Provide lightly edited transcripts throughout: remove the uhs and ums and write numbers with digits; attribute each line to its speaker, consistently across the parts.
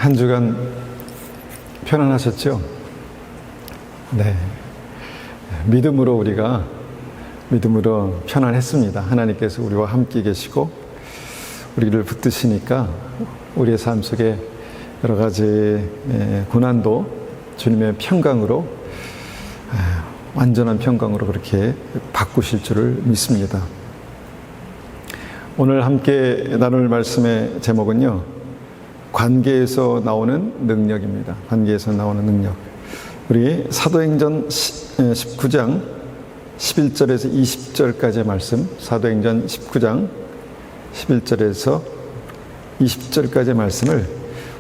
Speaker 1: 한 주간 편안하셨죠? 네. 믿음으로 편안했습니다. 하나님께서 우리와 함께 계시고 우리를 붙드시니까 우리의 삶 속에 여러 가지 고난도 주님의 평강으로, 완전한 평강으로 그렇게 바꾸실 줄을 믿습니다. 오늘 함께 나눌 말씀의 제목은요, 관계에서 나오는 능력입니다. 관계에서 나오는 능력. 우리 사도행전 19장 11절에서 20절까지의 말씀, 사도행전 19장 11절에서 20절까지의 말씀을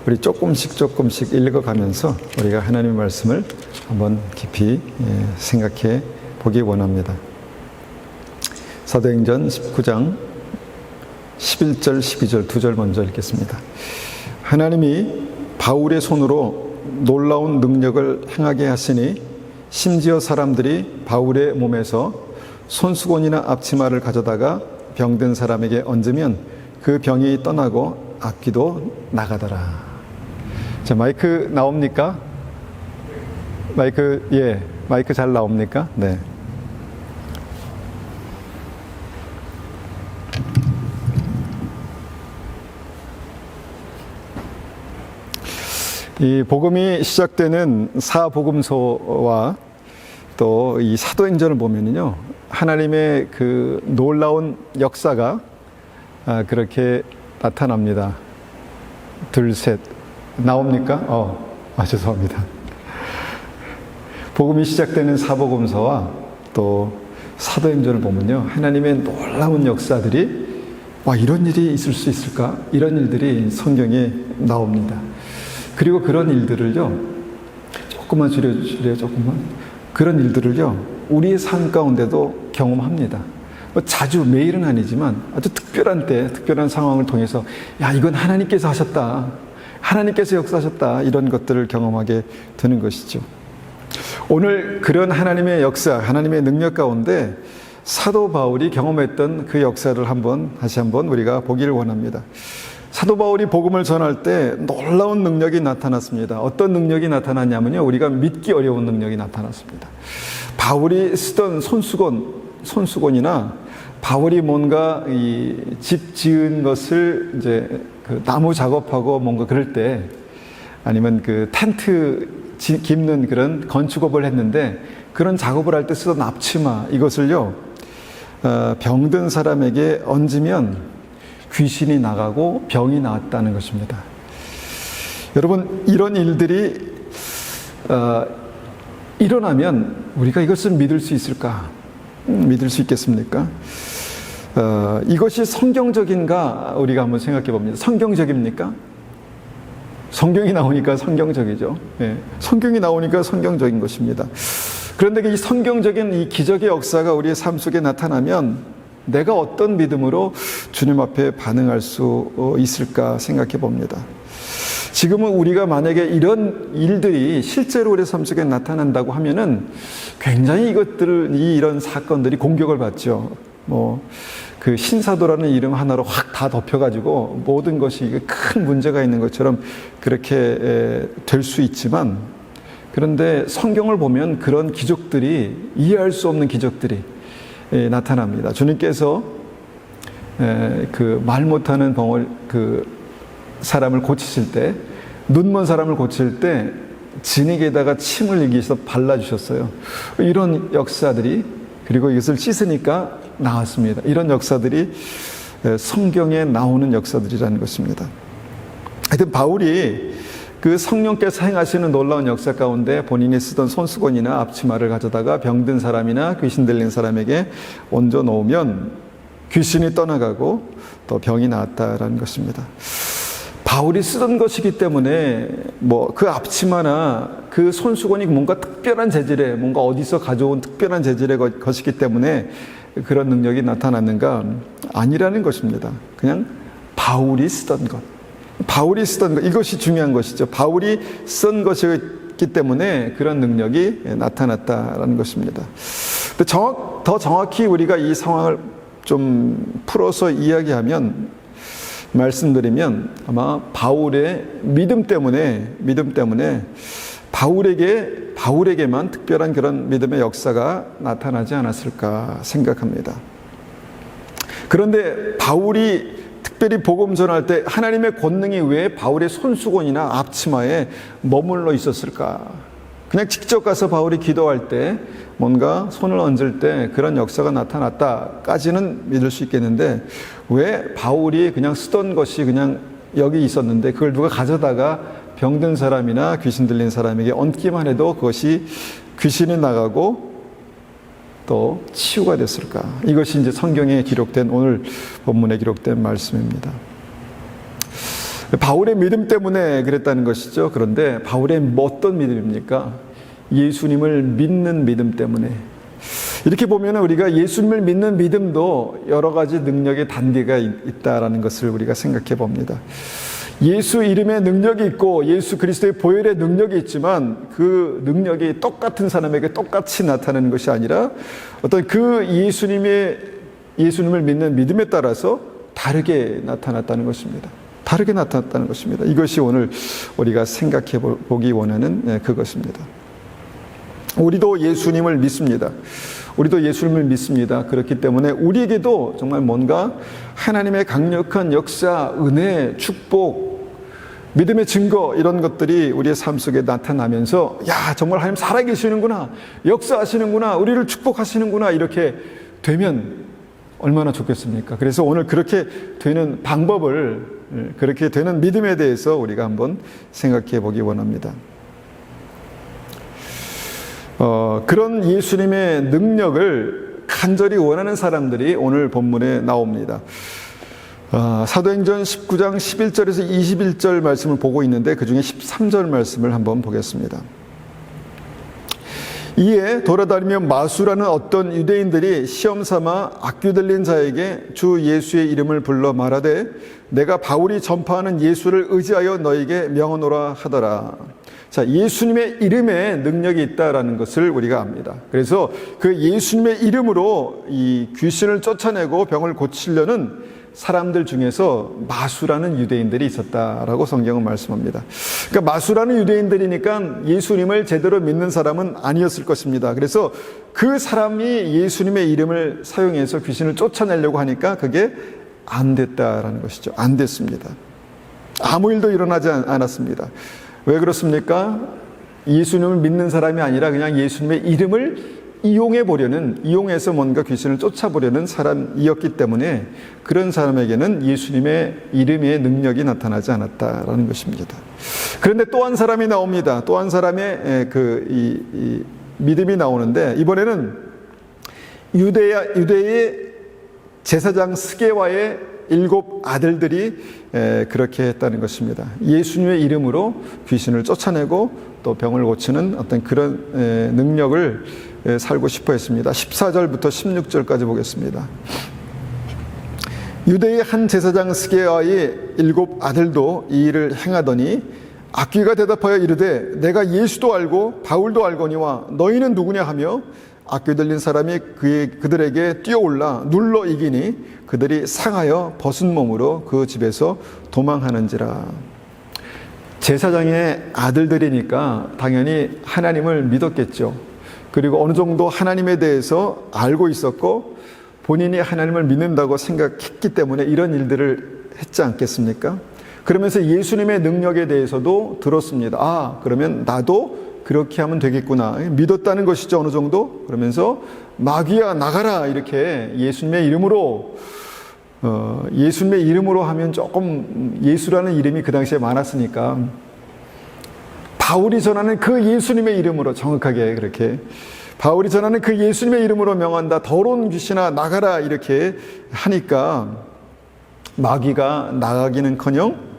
Speaker 1: 우리 조금씩 읽어가면서 우리가 하나님의 말씀을 한번 깊이 생각해 보기 원합니다. 사도행전 19장 11절, 12절 두 절 먼저 읽겠습니다. 하나님이 바울의 손으로 놀라운 능력을 행하게 하시니 심지어 사람들이 바울의 몸에서 손수건이나 앞치마를 가져다가 병든 사람에게 얹으면 그 병이 떠나고 악귀도 나가더라. 자, 마이크 나옵니까? 마이크 잘 나옵니까? 네. 이 복음이 시작되는 사복음서와 또 이 사도행전을 보면요, 하나님의 그 놀라운 역사가 그렇게 나타납니다. 둘, 셋. 나옵니까? 죄송합니다. 복음이 시작되는 사복음서와 또 사도행전을 보면요, 하나님의 놀라운 역사들이, 이런 일이 있을 수 있을까? 이런 일들이 성경에 나옵니다. 그리고 그런 일들을요, 조금만 줄여주실래요? 그런 일들을요, 우리의 삶 가운데도 경험합니다. 자주, 매일은 아니지만 아주 특별한 때, 특별한 상황을 통해서 이건 하나님께서 하셨다, 하나님께서 역사하셨다, 이런 것들을 경험하게 되는 것이죠. 오늘 그런 하나님의 역사, 하나님의 능력 가운데 사도 바울이 경험했던 그 역사를 다시 한번 우리가 보기를 원합니다. 사도 바울이 복음을 전할 때 놀라운 능력이 나타났습니다. 어떤 능력이 나타났냐면요, 우리가 믿기 어려운 능력이 나타났습니다. 바울이 쓰던 손수건이나 바울이 뭔가 이 집 지은 것을 이제 그 나무 작업하고 뭔가 그럴 때, 아니면 그 텐트 깁는 그런 건축업을 했는데 그런 작업을 할 때 쓰던 앞치마, 이것을요, 병든 사람에게 얹으면 귀신이 나가고 병이 나았다는 것입니다. 여러분, 이런 일들이 일어나면 우리가 이것을 믿을 수 있을까? 믿을 수 있겠습니까? 이것이 성경적인가? 우리가 한번 생각해 봅니다. 성경적입니까? 성경이 나오니까 성경적이죠. 성경이 나오니까 성경적인 것입니다. 그런데 이 성경적인 이 기적의 역사가 우리의 삶 속에 나타나면 내가 어떤 믿음으로 주님 앞에 반응할 수 있을까 생각해 봅니다. 지금은 우리가 만약에 이런 일들이 실제로 우리 삶 속에 나타난다고 하면은 굉장히 이런 사건들이 공격을 받죠. 그 신사도라는 이름 하나로 확 다 덮여가지고 모든 것이 큰 문제가 있는 것처럼 그렇게 될 수 있지만, 그런데 성경을 보면 그런 기적들이, 이해할 수 없는 기적들이 나타납니다. 주님께서 그 말 못하는 사람을 고치실 때, 눈먼 사람을 고칠 때 진에게다가 침을 여기서 발라주셨어요. 이런 역사들이, 그리고 이것을 씻으니까 나왔습니다. 이런 역사들이 성경에 나오는 역사들이라는 것입니다. 하여튼 바울이 그 성령께서 행하시는 놀라운 역사 가운데 본인이 쓰던 손수건이나 앞치마를 가져다가 병든 사람이나 귀신 들린 사람에게 얹어 놓으면 귀신이 떠나가고 또 병이 나았다라는 것입니다. 바울이 쓰던 것이기 때문에 그 앞치마나 그 손수건이 뭔가 특별한 재질의, 뭔가 어디서 가져온 특별한 재질의 것이기 때문에 그런 능력이 나타났는가? 아니라는 것입니다. 그냥 바울이 쓰던 것, 이것이 중요한 것이죠. 바울이 쓴 것이기 때문에 그런 능력이 나타났다라는 것입니다. 더 정확히 우리가 이 상황을 좀 풀어서 이야기하면, 말씀드리면 아마 바울의 믿음 때문에 바울에게만 특별한 그런 믿음의 역사가 나타나지 않았을까 생각합니다. 그런데 바울이 특별히 복음 전할 때 하나님의 권능이 왜 바울의 손수건이나 앞치마에 머물러 있었을까? 그냥 직접 가서 바울이 기도할 때 뭔가 손을 얹을 때 그런 역사가 나타났다까지는 믿을 수 있겠는데, 왜 바울이 그냥 쓰던 것이 그냥 여기 있었는데 그걸 누가 가져다가 병든 사람이나 귀신 들린 사람에게 얹기만 해도 그것이 귀신이 나가고 또 치유가 됐을까? 이것이 이제 성경에 기록된, 오늘 본문에 기록된 말씀입니다. 바울의 믿음 때문에 그랬다는 것이죠. 그런데 바울의 어떤 믿음입니까? 예수님을 믿는 믿음 때문에. 이렇게 보면 우리가 예수님을 믿는 믿음도 여러 가지 능력의 단계가 있다라는 것을 우리가 생각해 봅니다. 예수 이름에 능력이 있고 예수 그리스도의 보혈의 능력이 있지만 그 능력이 똑같은 사람에게 똑같이 나타나는 것이 아니라 어떤 그 예수님을 믿는 믿음에 따라서 다르게 나타났다는 것입니다. 다르게 나타났다는 것입니다. 이것이 오늘 우리가 생각해 보기 원하는 그것입니다. 우리도 예수님을 믿습니다. 우리도 예수님을 믿습니다. 그렇기 때문에 우리에게도 정말 뭔가 하나님의 강력한 역사, 은혜, 축복, 믿음의 증거, 이런 것들이 우리의 삶 속에 나타나면서 야, 정말 하나님 살아계시는구나, 역사하시는구나, 우리를 축복하시는구나, 이렇게 되면 얼마나 좋겠습니까? 그래서 오늘 그렇게 되는 방법을, 그렇게 되는 믿음에 대해서 우리가 한번 생각해 보기 원합니다. 그런 예수님의 능력을 간절히 원하는 사람들이 오늘 본문에 나옵니다. 사도행전 19장 11절에서 21절 말씀을 보고 있는데 그 중에 13절 말씀을 한번 보겠습니다. 이에 돌아다니며 마수라는 어떤 유대인들이 시험삼아 악귀 들린 자에게 주 예수의 이름을 불러 말하되 내가 바울이 전파하는 예수를 의지하여 너에게 명하노라 하더라. 자, 예수님의 이름에 능력이 있다라는 것을 우리가 압니다. 그래서 그 예수님의 이름으로 이 귀신을 쫓아내고 병을 고치려는 사람들 중에서 마수라는 유대인들이 있었다라고 성경은 말씀합니다. 그러니까 마수라는 유대인들이니까 예수님을 제대로 믿는 사람은 아니었을 것입니다. 그래서 그 사람이 예수님의 이름을 사용해서 귀신을 쫓아내려고 하니까 그게 안 됐다라는 것이죠. 안 됐습니다. 아무 일도 일어나지 않았습니다. 왜 그렇습니까? 예수님을 믿는 사람이 아니라 그냥 예수님의 이름을 이용해서 뭔가 귀신을 쫓아보려는 사람이었기 때문에 그런 사람에게는 예수님의 이름의 능력이 나타나지 않았다라는 것입니다. 그런데 또 한 사람이 나옵니다. 또 한 사람의 이 믿음이 나오는데 이번에는 유대의 제사장 스게와의 7 아들들이 그렇게 했다는 것입니다. 예수님의 이름으로 귀신을 쫓아내고 또 병을 고치는 어떤 그런 능력을 살고 싶어 했습니다. 14절부터 16절까지 보겠습니다. 유대의 한 제사장 스게와의 7 아들도 이 일을 행하더니 악귀가 대답하여 이르되 내가 예수도 알고 바울도 알거니와 너희는 누구냐 하며 악귀 들린 사람이 그들에게 뛰어올라 눌러 이기니 그들이 상하여 벗은 몸으로 그 집에서 도망하는지라. 제사장의 아들들이니까 당연히 하나님을 믿었겠죠. 그리고 어느 정도 하나님에 대해서 알고 있었고 본인이 하나님을 믿는다고 생각했기 때문에 이런 일들을 했지 않겠습니까? 그러면서 예수님의 능력에 대해서도 들었습니다. 아, 그러면 나도 그렇게 하면 되겠구나. 믿었다는 것이죠, 어느 정도. 그러면서 마귀야 나가라, 이렇게 예수님의 이름으로 하면 조금 예수라는 이름이 그 당시에 많았으니까 바울이 전하는 그 예수님의 이름으로 정확하게 그렇게 바울이 전하는 그 예수님의 이름으로 명한다, 더러운 귀신아 나가라, 이렇게 하니까 마귀가 나가기는커녕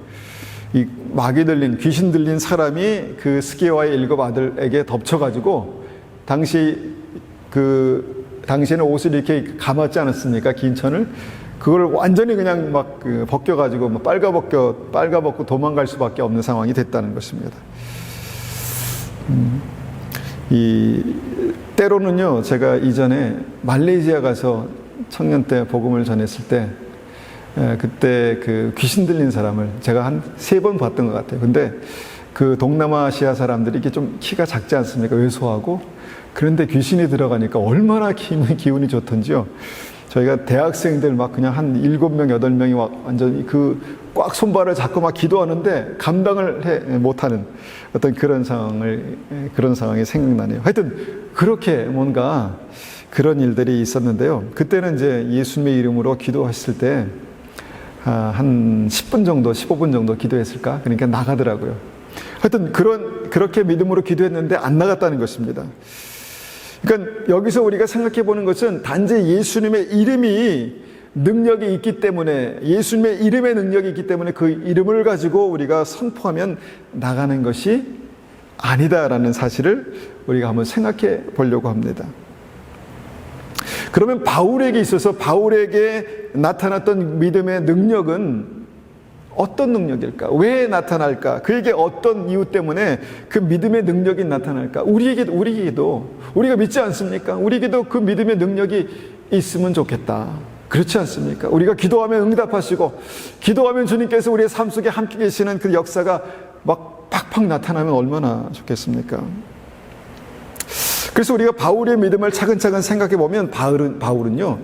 Speaker 1: 이 마귀 들린, 귀신 들린 사람이 그 스게와의 7 아들에게 덮쳐가지고 당시에는 옷을 이렇게 감았지 않았습니까? 긴 천을. 그걸 완전히 그냥 막 벗겨가지고 빨가벗고 도망갈 수밖에 없는 상황이 됐다는 것입니다. 때로는요, 제가 이전에 말레이시아 가서 청년 때 복음을 전했을 때 그때 그 귀신 들린 사람을 제가 한 3번 봤던 것 같아요. 근데 그 동남아시아 사람들이 이게 좀 키가 작지 않습니까? 왜소하고. 그런데 귀신이 들어가니까 얼마나 기운이 좋던지요. 저희가 대학생들 막 그냥 한 7명, 8명이 완전히 그 꽉 손발을 잡고 막 기도하는데 감당을 못하는 어떤 그런 상황이 생각나네요. 하여튼 그렇게 뭔가 그런 일들이 있었는데요. 그때는 이제 예수님의 이름으로 기도하실 때 한 10분 정도, 15분 정도 기도했을까? 그러니까 나가더라고요. 하여튼 그렇게 믿음으로 기도했는데 안 나갔다는 것입니다. 그러니까 여기서 우리가 생각해 보는 것은 단지 예수님의 이름이 능력이 있기 때문에, 예수님의 이름의 능력이 있기 때문에 그 이름을 가지고 우리가 선포하면 나가는 것이 아니다라는 사실을 우리가 한번 생각해 보려고 합니다. 그러면 바울에게 있어서 바울에게 나타났던 믿음의 능력은 어떤 능력일까? 왜 나타날까? 그에게 어떤 이유 때문에 그 믿음의 능력이 나타날까? 우리에게도 우리가 믿지 않습니까? 우리에게도 그 믿음의 능력이 있으면 좋겠다. 그렇지 않습니까? 우리가 기도하면 응답하시고, 기도하면 주님께서 우리의 삶 속에 함께 계시는 그 역사가 막 팍팍 나타나면 얼마나 좋겠습니까? 그래서 우리가 바울의 믿음을 차근차근 생각해 보면 바울은요,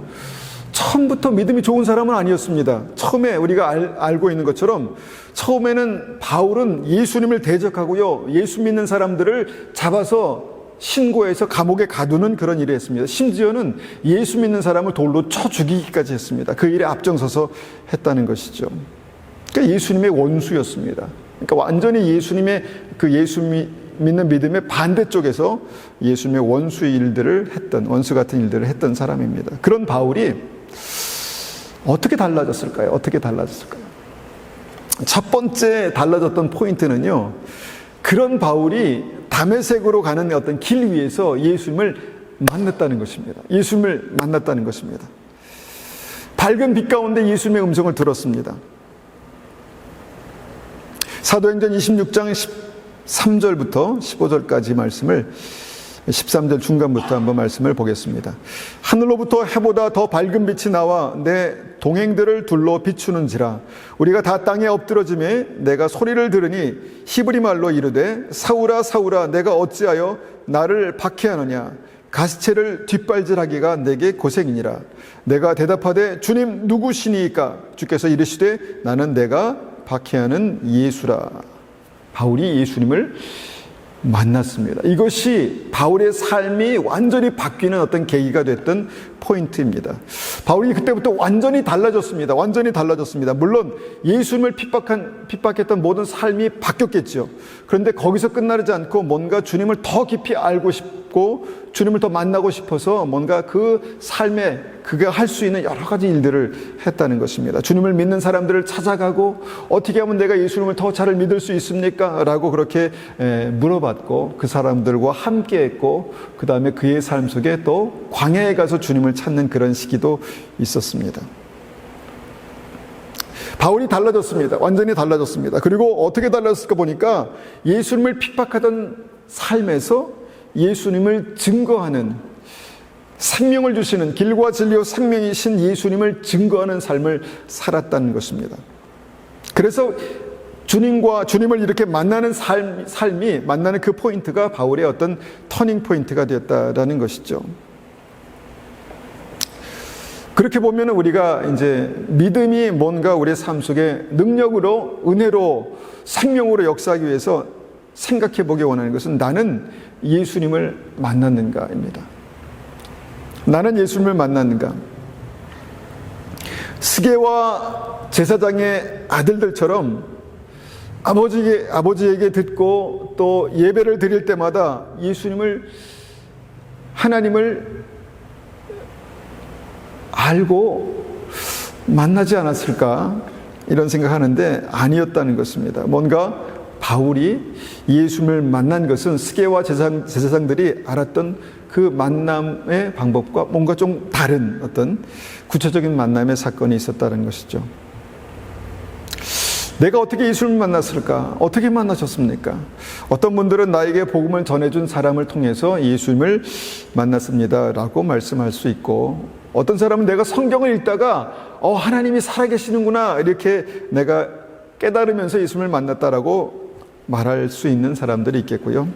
Speaker 1: 처음부터 믿음이 좋은 사람은 아니었습니다. 처음에 우리가 알고 있는 것처럼 처음에는 바울은 예수님을 대적하고요, 예수 믿는 사람들을 잡아서 신고해서 감옥에 가두는 그런 일을 했습니다. 심지어는 예수 믿는 사람을 돌로 쳐 죽이기까지 했습니다. 그 일에 앞장서서 했다는 것이죠. 그러니까 예수님의 원수였습니다. 그러니까 완전히 예수님의 그 예수 믿는 믿음의 반대쪽에서 예수님의 원수 같은 일들을 했던 사람입니다. 그런 바울이 어떻게 달라졌을까요? 첫 번째 달라졌던 포인트는요, 그런 바울이 다메섹으로 가는 어떤 길 위에서 예수님을 만났다는 것입니다. 밝은 빛 가운데 예수님의 음성을 들었습니다. 사도행전 26장 13절부터 15절까지 말씀을 13절 중간부터 한번 말씀을 보겠습니다. 하늘로부터 해보다 더 밝은 빛이 나와 내 동행들을 둘러 비추는지라. 우리가 다 땅에 엎드러짐에 내가 소리를 들으니 히브리 말로 이르되 사울아 사울아 내가 어찌하여 나를 박해하느냐. 가시체를 뒷발질하기가 내게 고생이니라. 내가 대답하되 주님 누구시니까? 주께서 이르시되 나는 내가 박해하는 예수라. 바울이 예수님을 만났습니다. 이것이 바울의 삶이 완전히 바뀌는 어떤 계기가 됐던 포인트입니다. 바울이 그때부터 완전히 달라졌습니다. 물론 예수님을 핍박했던 모든 삶이 바뀌었겠죠. 그런데 거기서 끝나지 않고 뭔가 주님을 더 깊이 알고 싶고 주님을 더 만나고 싶어서 뭔가 그 삶에 그가 할 수 있는 여러 가지 일들을 했다는 것입니다. 주님을 믿는 사람들을 찾아가고 어떻게 하면 내가 예수님을 더 잘 믿을 수 있습니까? 라고 그렇게 물어봤고 그 사람들과 함께 했고 그 다음에 그의 삶 속에 또 광야에 가서 주님을 찾는 그런 시기도 있었습니다. 바울이 달라졌습니다. 완전히 달라졌습니다. 그리고 어떻게 달라졌을까 보니까 예수님을 핍박하던 삶에서 예수님을 증거하는, 생명을 주시는, 길과 진리와 생명이신 예수님을 증거하는 삶을 살았다는 것입니다. 그래서 주님을 이렇게 만나는 삶이 만나는 그 포인트가 바울의 어떤 터닝 포인트가 되었다라는 것이죠. 그렇게 보면 우리가 이제 믿음이 뭔가 우리의 삶 속에 능력으로, 은혜로, 생명으로 역사하기 위해서 생각해 보기 원하는 것은 나는 예수님을 만났는가입니다. 나는 예수님을 만났는가? 스게와 제사장의 아들들처럼 아버지에게 듣고 또 예배를 드릴 때마다 하나님을 알고 만나지 않았을까? 이런 생각하는데 아니었다는 것입니다. 뭔가 바울이 예수님을 만난 것은 스게와 제사장들이 알았던 그 만남의 방법과 뭔가 좀 다른 어떤 구체적인 만남의 사건이 있었다는 것이죠. 내가 어떻게 예수님을 만났을까? 어떻게 만나셨습니까? 어떤 분들은 나에게 복음을 전해준 사람을 통해서 예수님을 만났습니다 라고 말씀할 수 있고, 어떤 사람은 내가 성경을 읽다가 하나님이 살아계시는구나 이렇게 내가 깨달으면서 예수님을 만났다라고 말할 수 있는 사람들이 있겠고요.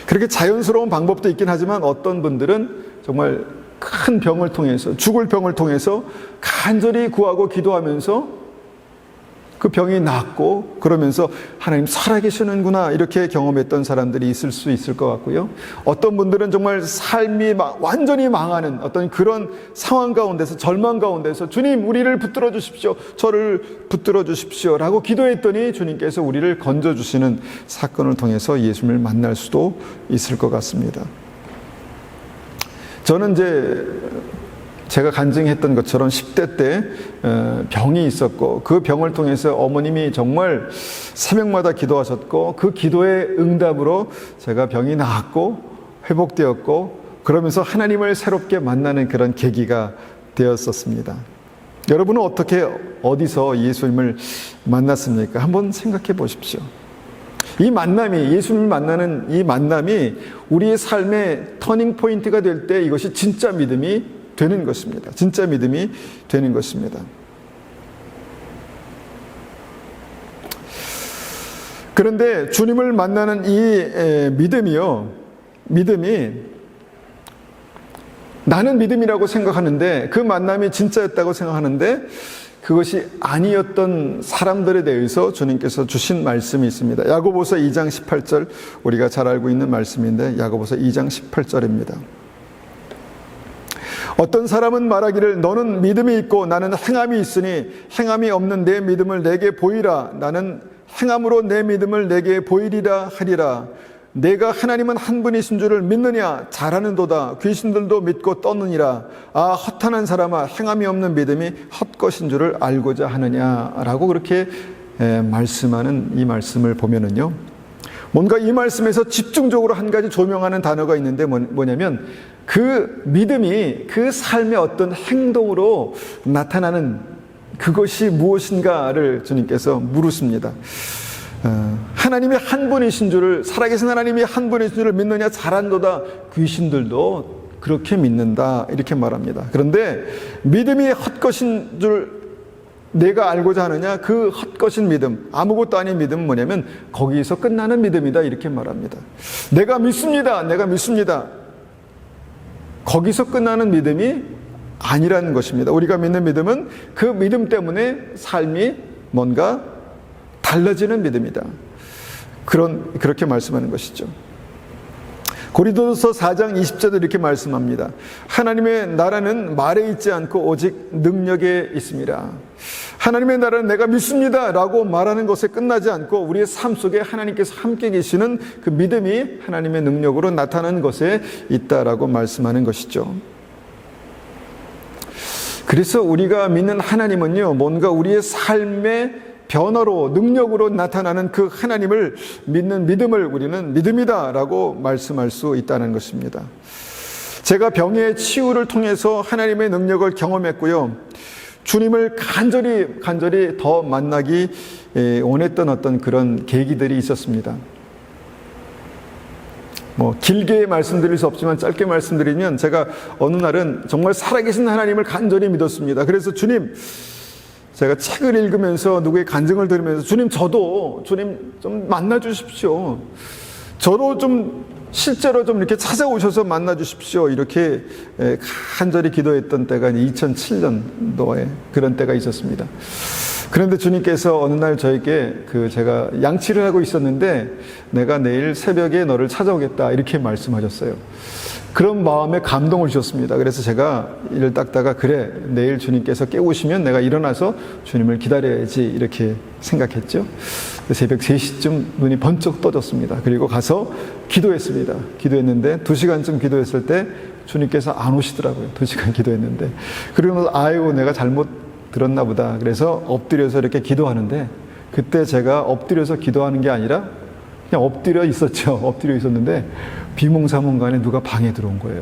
Speaker 1: 그렇게 자연스러운 방법도 있긴 하지만 어떤 분들은 정말 큰 병을 통해서, 죽을 병을 통해서 간절히 구하고 기도하면서 그 병이 낫고 그러면서 하나님 살아계시는구나 이렇게 경험했던 사람들이 있을 수 있을 것 같고요. 어떤 분들은 정말 삶이 완전히 망하는 어떤 그런 상황 가운데서, 절망 가운데서 주님 우리를 붙들어 주십시오, 저를 붙들어 주십시오 라고 기도했더니 주님께서 우리를 건져주시는 사건을 통해서 예수님을 만날 수도 있을 것 같습니다. 저는 이제 제가 간증했던 것처럼 10대 때 병이 있었고 그 병을 통해서 어머님이 정말 새벽마다 기도하셨고 그 기도의 응답으로 제가 병이 나았고 회복되었고 그러면서 하나님을 새롭게 만나는 그런 계기가 되었었습니다. 여러분은 어떻게 어디서 예수님을 만났습니까? 한번 생각해 보십시오. 이 만남이, 예수님을 만나는 이 만남이 우리의 삶의 터닝 포인트가 될 때 이것이 진짜 믿음이 되는 것입니다. 진짜 믿음이 되는 것입니다. 그런데 주님을 만나는 이 믿음이 나는 믿음이라고 생각하는데 그 만남이 진짜였다고 생각하는데 그것이 아니었던 사람들에 대해서 주님께서 주신 말씀이 있습니다. 야고보서 2장 18절, 우리가 잘 알고 있는 말씀인데 야고보서 2장 18절입니다. 어떤 사람은 말하기를 너는 믿음이 있고 나는 행함이 있으니 행함이 없는 내 믿음을 내게 보이라. 나는 행함으로 내 믿음을 내게 보이리라 하리라. 내가 하나님은 한 분이신 줄을 믿느냐? 잘하는도다. 귀신들도 믿고 떠느니라. 아, 허탄한 사람아, 행함이 없는 믿음이 헛것인 줄을 알고자 하느냐라고 그렇게 말씀하는 이 말씀을 보면은요, 뭔가 이 말씀에서 집중적으로 한 가지 조명하는 단어가 있는데 뭐냐면 그 믿음이 그 삶의 어떤 행동으로 나타나는 그것이 무엇인가를 주님께서 물으십니다. 하나님이 한 분이신 줄을, 살아계신 하나님이 한 분이신 줄을 믿느냐? 잘한도다. 귀신들도 그렇게 믿는다 이렇게 말합니다. 그런데 믿음이 헛것인 줄 내가 알고자 하느냐? 그 헛것인 믿음, 아무것도 아닌 믿음은 뭐냐면 거기서 끝나는 믿음이다 이렇게 말합니다. 내가 믿습니다. 거기서 끝나는 믿음이 아니라는 것입니다. 우리가 믿는 믿음은 그 믿음 때문에 삶이 뭔가 달라지는 믿음이다. 그렇게 말씀하는 것이죠. 고린도서 4장 20절에 이렇게 말씀합니다. 하나님의 나라는 말에 있지 않고 오직 능력에 있습니다. 하나님의 나라는 내가 믿습니다 라고 말하는 것에 끝나지 않고 우리의 삶 속에 하나님께서 함께 계시는 그 믿음이 하나님의 능력으로 나타나는 것에 있다라고 말씀하는 것이죠. 그래서 우리가 믿는 하나님은요, 뭔가 우리의 삶의 변화로, 능력으로 나타나는 그 하나님을 믿는 믿음을 우리는 믿음이다 라고 말씀할 수 있다는 것입니다. 제가 병의 치유를 통해서 하나님의 능력을 경험했고요, 주님을 간절히 더 만나기 원했던 어떤 그런 계기들이 있었습니다. 길게 말씀드릴 수 없지만 짧게 말씀드리면 제가 어느 날은 정말 살아계신 하나님을 간절히 믿었습니다. 그래서 제가 책을 읽으면서 누구의 간증을 들으면서 주님 좀 만나 주십시오. 저도 좀 실제로 좀 이렇게 찾아오셔서 만나 주십시오. 이렇게 간절히 기도했던 때가 2007년도에 그런 때가 있었습니다. 그런데 주님께서 어느 날 저에게 제가 양치를 하고 있었는데 내가 내일 새벽에 너를 찾아오겠다 이렇게 말씀하셨어요. 그런 마음에 감동을 주셨습니다. 그래서 제가 이를 닦다가 그래, 내일 주님께서 깨우시면 내가 일어나서 주님을 기다려야지 이렇게 생각했죠. 새벽 3시쯤 눈이 번쩍 떠졌습니다. 그리고 가서 기도했습니다. 기도했는데 2시간쯤 기도했을 때 주님께서 안 오시더라고요. 2시간 기도했는데. 그러면서 아유, 내가 잘못 들었나 보다. 그래서 엎드려서 이렇게 기도하는데 그때 제가 엎드려서 기도하는 게 아니라 그냥 엎드려 있었죠. 엎드려 있었는데 비몽사몽간에 누가 방에 들어온 거예요.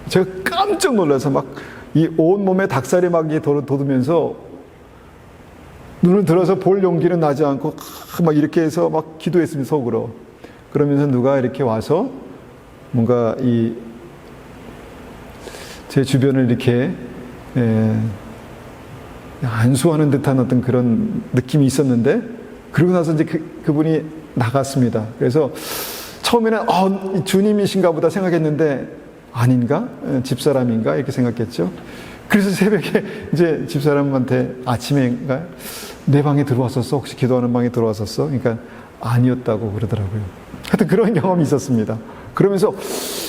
Speaker 1: 제가 깜짝 놀라서 막 이 온몸에 닭살이 막 돋으면서 눈을 들어서 볼 용기는 나지 않고 막 이렇게 해서 막 기도했습니다. 속으로. 그러면서 누가 이렇게 와서 뭔가 제 주변을 이렇게 안수하는 듯한 어떤 그런 느낌이 있었는데, 그러고 나서 이제 그분이 나갔습니다. 그래서 처음에는 주님이신가 보다 생각했는데 아닌가? 집사람인가? 이렇게 생각했죠. 그래서 새벽에 이제 집사람한테 아침에인가 내 방에 들어왔었어? 혹시 기도하는 방에 들어왔었어? 그러니까 아니었다고 그러더라고요. 하여튼 그런 경험이 있었습니다. 그러면서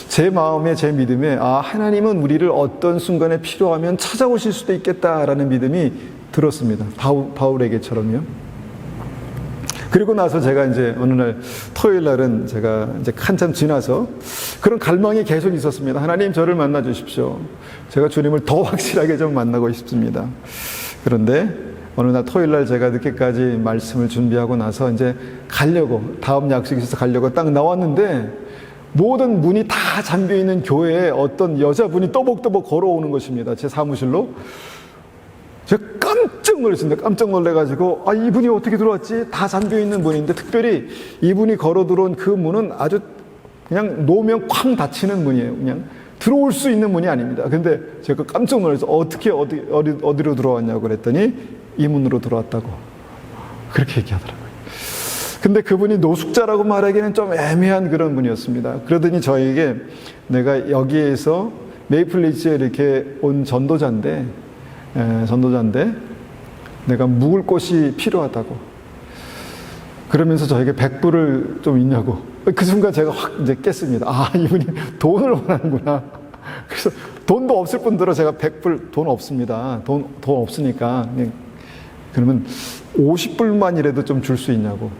Speaker 1: 제 마음에, 제 믿음에 하나님은 우리를 어떤 순간에 필요하면 찾아오실 수도 있겠다라는 믿음이 들었습니다. 바울에게처럼요. 그리고 나서 제가 이제 어느 날 토요일 날은 제가 이제 한참 지나서 그런 갈망이 계속 있었습니다. 하나님, 저를 만나 주십시오. 제가 주님을 더 확실하게 좀 만나고 싶습니다. 그런데 어느 날 토요일 날 제가 늦게까지 말씀을 준비하고 나서 이제 가려고, 다음 약속이 있어서 가려고 딱 나왔는데 모든 문이 다 잠겨 있는 교회에 어떤 여자분이 또복또복 걸어오는 것입니다. 제 사무실로. 제가 깜짝 놀랐습니다. 깜짝 놀래가지고 이분이 어떻게 들어왔지? 다 잠겨있는 문인데, 특별히 이분이 걸어 들어온 그 문은 아주 그냥 놓으면 쾅 닫히는 문이에요. 그냥 들어올 수 있는 문이 아닙니다. 근데 제가 깜짝 놀라서 어디로 들어왔냐고 그랬더니 이 문으로 들어왔다고 그렇게 얘기하더라고요. 근데 그분이 노숙자라고 말하기는 좀 애매한 그런 분이었습니다. 그러더니 저에게 내가 여기에서 메이플리츠에 이렇게 온 전도자인데 내가 묵을 곳이 필요하다고 그러면서 저에게 100불을 좀 있냐고. 그 순간 제가 확 이제 깼습니다. 이분이 돈을 원하는구나. 그래서 돈도 없을 뿐더러 제가 100불 돈 없습니다. 돈 없으니까 그러면 50불만이라도 좀 줄 수 있냐고.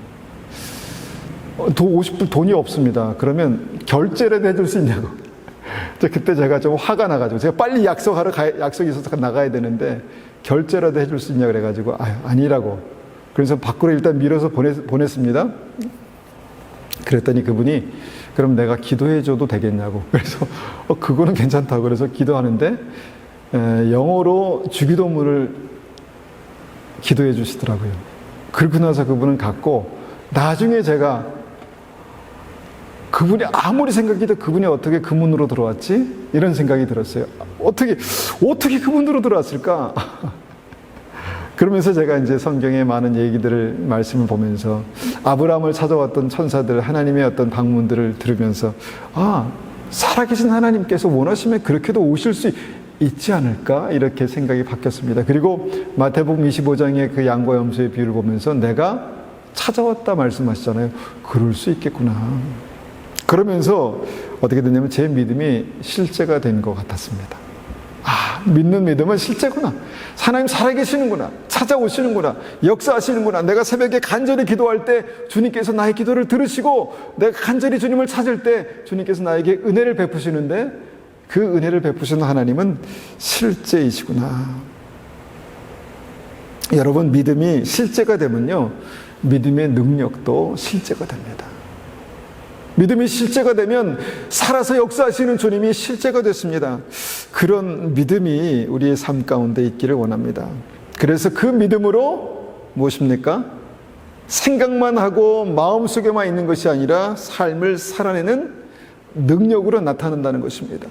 Speaker 1: 50불 돈이 없습니다. 그러면 결제라도 해줄 수 있냐고. 그때 제가 좀 화가 나가지고, 제가 빨리 약속이 있어서 나가야 되는데 결제라도 해줄 수 있냐 그래가지고 아니라고. 그래서 밖으로 일단 밀어서 보냈습니다. 그랬더니 그분이 그럼 내가 기도해줘도 되겠냐고. 그래서 그거는 괜찮다고. 그래서 기도하는데 영어로 주기도문을 기도해 주시더라고요. 그러고 나서 그분은 갔고, 나중에 제가 그분이 아무리 생각해도 그분이 어떻게 그 문으로 들어왔지? 이런 생각이 들었어요. 어떻게 그 문으로 들어왔을까? 그러면서 제가 이제 성경의 많은 얘기들을, 말씀을 보면서 아브라함을 찾아왔던 천사들, 하나님의 어떤 방문들을 들으면서 살아계신 하나님께서 원하시면 그렇게도 오실 수 있지 않을까? 이렇게 생각이 바뀌었습니다. 그리고 마태복음 25장의 그 양과 염소의 비유를 보면서 내가 찾아왔다 말씀하시잖아요. 그럴 수 있겠구나. 그러면서 어떻게 됐냐면 제 믿음이 실제가 된 것 같았습니다. 믿는 믿음은 실제구나. 하나님 살아계시는구나. 찾아오시는구나. 역사하시는구나. 내가 새벽에 간절히 기도할 때 주님께서 나의 기도를 들으시고, 내가 간절히 주님을 찾을 때 주님께서 나에게 은혜를 베푸시는데, 그 은혜를 베푸시는 하나님은 실제이시구나. 여러분, 믿음이 실제가 되면요, 믿음의 능력도 실제가 됩니다. 믿음이 실제가 되면 살아서 역사하시는 주님이 실제가 됐습니다. 그런 믿음이 우리의 삶 가운데 있기를 원합니다. 그래서 그 믿음으로 무엇입니까? 생각만 하고 마음속에만 있는 것이 아니라 삶을 살아내는 능력으로 나타난다는 것입니다.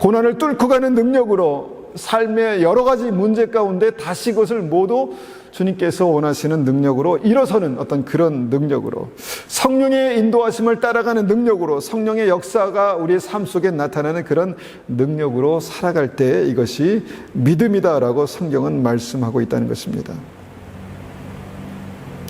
Speaker 1: 고난을 뚫고 가는 능력으로, 삶의 여러 가지 문제 가운데 다시 그것을 모두 주님께서 원하시는 능력으로 일어서는 어떤 그런 능력으로, 성령의 인도하심을 따라가는 능력으로, 성령의 역사가 우리의 삶 속에 나타나는 그런 능력으로 살아갈 때 이것이 믿음이다라고 성경은 말씀하고 있다는 것입니다.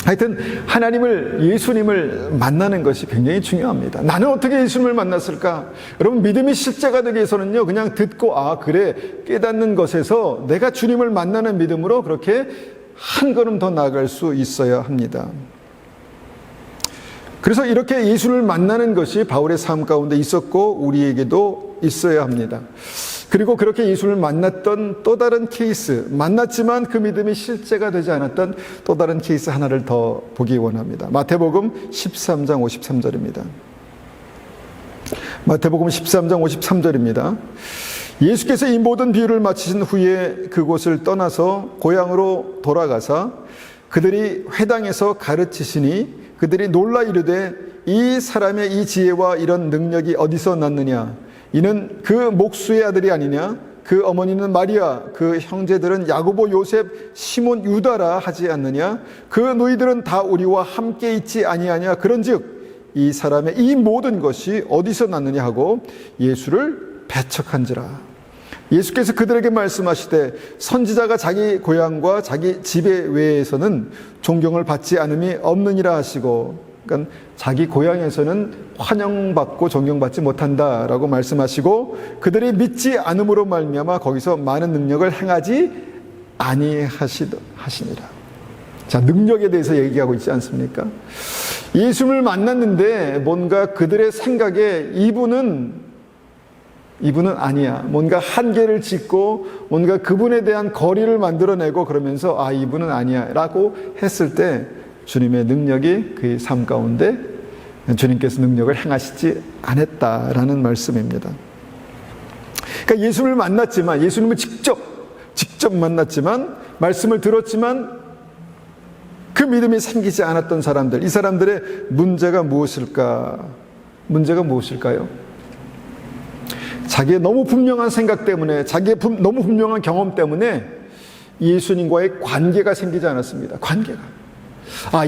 Speaker 1: 하여튼 하나님을, 예수님을 만나는 것이 굉장히 중요합니다. 나는 어떻게 예수님을 만났을까? 여러분, 믿음이 실제가 되기 위해서는요, 그냥 듣고 그래 깨닫는 것에서 내가 주님을 만나는 믿음으로 그렇게 한 걸음 더 나아갈 수 있어야 합니다. 그래서 이렇게 예수를 만나는 것이 바울의 삶 가운데 있었고 우리에게도 있어야 합니다. 그리고 그렇게 예수를 만났던 또 다른 케이스, 만났지만 그 믿음이 실제가 되지 않았던 또 다른 케이스 하나를 더 보기 원합니다. 마태복음 13장 53절입니다. 마태복음 13장 53절입니다. 예수께서 이 모든 비유를 마치신 후에 그곳을 떠나서 고향으로 돌아가사 그들이 회당에서 가르치시니 그들이 놀라 이르되 이 사람의 이 지혜와 이런 능력이 어디서 났느냐? 이는 그 목수의 아들이 아니냐? 그 어머니는 마리아, 그 형제들은 야고보, 요셉, 시몬, 유다라 하지 않느냐? 그 너희들은 다 우리와 함께 있지 아니하냐? 그런즉 이 사람의 이 모든 것이 어디서 났느냐 하고 예수를 배척한지라. 예수께서 그들에게 말씀하시되 선지자가 자기 고향과 자기 집에 외에서는 존경을 받지 않음이 없느니라 하시고, 그러니까 자기 고향에서는 환영받고 존경받지 못한다라고 말씀하시고, 그들이 믿지 않음으로 말미암아 거기서 많은 능력을 행하지 아니하시니라. 자, 능력에 대해서 얘기하고 있지 않습니까? 예수를 만났는데 뭔가 그들의 생각에 이분은 아니야. 뭔가 한계를 짓고 뭔가 그분에 대한 거리를 만들어내고 그러면서 이분은 아니야 라고 했을 때 주님의 능력이 그의 삶 가운데 주님께서 능력을 행하시지 않았다라는 말씀입니다. 그러니까 예수님을 만났지만, 예수님을 직접 만났지만, 말씀을 들었지만 그 믿음이 생기지 않았던 사람들, 이 사람들의 문제가 무엇일까요? 자기의 너무 분명한 생각 때문에, 자기의 너무 분명한 경험 때문에 예수님과의 관계가 생기지 않았습니다. 관계가.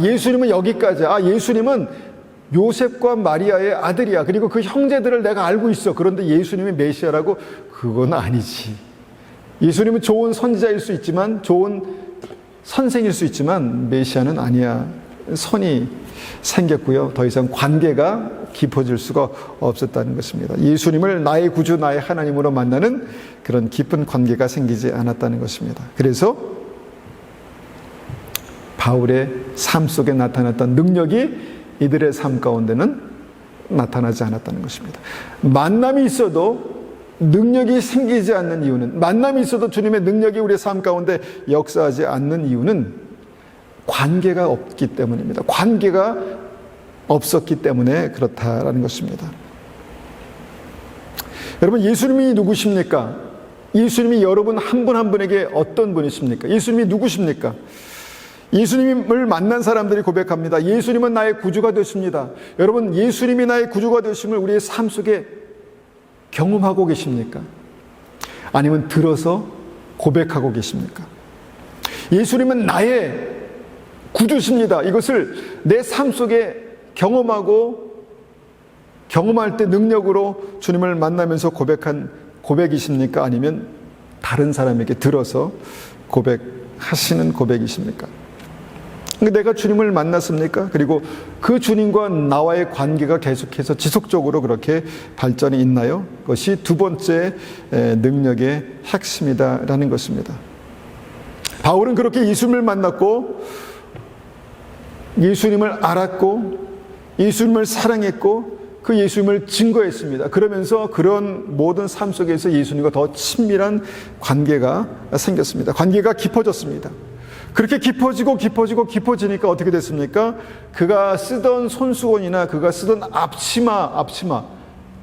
Speaker 1: 예수님은 여기까지. 예수님은 요셉과 마리아의 아들이야. 그리고 그 형제들을 내가 알고 있어. 그런데 예수님이 메시아라고? 그건 아니지. 예수님은 좋은 선지자일 수 있지만, 좋은 선생일 수 있지만 메시아는 아니야. 선이 생겼고요. 더 이상 관계가 깊어질 수가 없었다는 것입니다. 예수님을 나의 구주, 나의 하나님으로 만나는 그런 깊은 관계가 생기지 않았다는 것입니다. 그래서 바울의 삶 속에 나타났던 능력이 이들의 삶 가운데는 나타나지 않았다는 것입니다. 만남이 있어도 능력이 생기지 않는 이유는, 만남이 있어도 주님의 능력이 우리의 삶 가운데 역사하지 않는 이유는 관계가 없기 때문입니다. 관계가 없었기 때문에 그렇다라는 것입니다. 여러분, 예수님이 누구십니까? 예수님이 여러분 한 분 한 분에게 어떤 분이십니까? 예수님이 누구십니까? 예수님을 만난 사람들이 고백합니다. 예수님은 나의 구주가 되십니다. 여러분, 예수님이 나의 구주가 되심을 우리의 삶 속에 경험하고 계십니까? 아니면 들어서 고백하고 계십니까? 예수님은 나의 구주십니다. 이것을 내 삶 속에 경험할 때 능력으로 주님을 만나면서 고백한 고백이십니까? 아니면 다른 사람에게 들어서 고백하시는 고백이십니까? 내가 주님을 만났습니까? 그리고 그 주님과 나와의 관계가 계속해서 지속적으로 그렇게 발전이 있나요? 그것이 두 번째 능력의 핵심이다라는 것입니다. 바울은 그렇게 예수님을 만났고, 예수님을 알았고, 예수님을 사랑했고, 그 예수님을 증거했습니다. 그러면서 그런 모든 삶 속에서 예수님과 더 친밀한 관계가 생겼습니다. 관계가 깊어졌습니다. 그렇게 깊어지니까 어떻게 됐습니까? 그가 쓰던 손수건이나 그가 쓰던 앞치마,